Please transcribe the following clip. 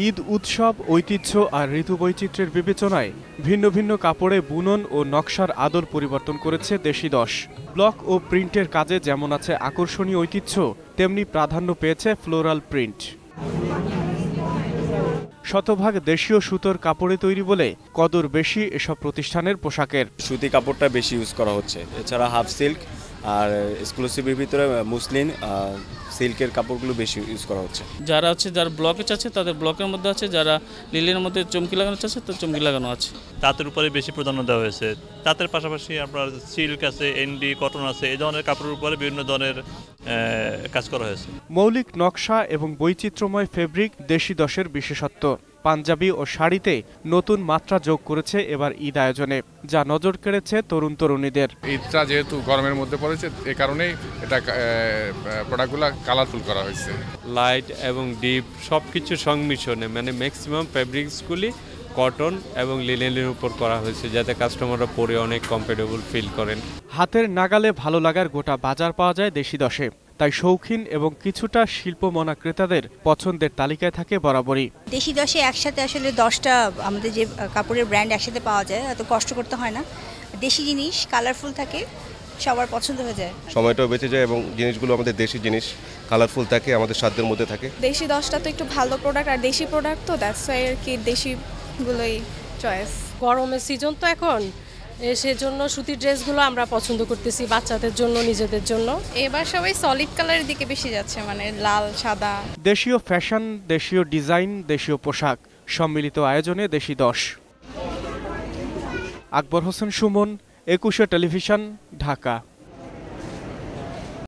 ঈদ উৎসব, ঐতিহ্য আর ঋতু বৈচিত্র্যের বিবেচনায় ভিন্ন ভিন্ন কাপড়ে বুনন ও নকশার আদল পরিবর্তন করেছে দেশি দশ। ব্লক ও প্রিন্টের কাজে যেমন আছে আকর্ষণীয় ঐতিহ্য, তেমনি প্রাধান্য পেয়েছে ফ্লোরাল প্রিন্ট। শতভাগ দেশীয় সুতোর কাপড়ে তৈরি বলে কদর বেশি এসব প্রতিষ্ঠানের পোশাকের। সুতি কাপড়টা বেশি ইউজ করা হচ্ছে, এছাড়া হাফ সিল্ক আর এক্সক্লুসিভের ভিতরে মুসলিন সিল্কের কাপড়গুলো বেশি ইউজ করা হচ্ছে। যারা ব্লকে চাচ্ছে তাদের ব্লকের মধ্যে আছে, যারা লিলের মধ্যে চমকি লাগানো চাচ্ছে তো চমকি লাগানো আছে। তাঁতের উপরে বেশি প্রাধান্য দেওয়া হয়েছে। তাঁতের পাশাপাশি আপনার সিল্ক আছে, এনডি, কটন আছে, এই ধরনের কাপড়ের উপরে বিভিন্ন ধরনের কাজ করা হয়েছে। মৌলিক নকশা এবং বৈচিত্র্যময় ফেব্রিক দেশি দশের বিশেষত্ব। পাঞ্জাবি ও শাড়িতে নতুন মাত্রা যোগ করেছে এবার ঈদ আয়োজনে, যা নজর কেড়েছে তরুণ তরুণীদের। ঈদটা যেহেতু গরমের মধ্যে পড়েছে, এ কারণেই এটা প্রোডাক্টগুলো কালারফুল করা হয়েছে। লাইট এবং ডিপ সবকিছু সংমিশ্রণে, মানে ম্যাক্সিমাম ফেব্রিক্সগুলি কটন এবং লিনেনের উপর করা হয়েছে, যাতে কাস্টমাররা পরে অনেক কমফোর্টেবল ফিল করেন। হাতের নাগালে ভালো লাগার গোটা বাজার পাওয়া যায় দেশি দশে, তাই শৌখিন এবং কিছুটা শিল্পমনা ক্রেতাদের পছন্দের তালিকায় থাকে বরাবরই। দেশি দশে একসাথে আসলে 10টা আমাদের যে কাপড়ের ব্র্যান্ড একসাথে পাওয়া যায়, এত কষ্ট করতে হয় না। দেশি জিনিস কালারফুল থাকে, সবার পছন্দ হয়ে যায়, সময়টাও বেঁচে যায় এবং জিনিসগুলো আমাদের দেশি জিনিস কালারফুল থাকে, আমাদের সাধ্যের মধ্যে থাকে। দেশি দশটা তো একটু ভালো প্রোডাক্ট, আর দেশি প্রোডাক্ট তো দ্যাটস ওয়াই আর কি দেশিগুলোই চয়েস। গরমের সিজন তো এখন, সেজন্য সুতির ড্রেসগুলো আমরা পছন্দ করতেছি বাচ্চাদের জন্য, নিজেদের জন্য। এবার সবাই সলিড কালারের দিকে বেশি যাচ্ছে, মানে লাল সাদা। দেশীয় ফ্যাশন, দেশীয় ডিজাইন, দেশীয় পোশাক সম্মিলিত আয়োজনে দেশি দশ। আকবর হোসেন সুমন, 21 টেলিভিশন, ঢাকা।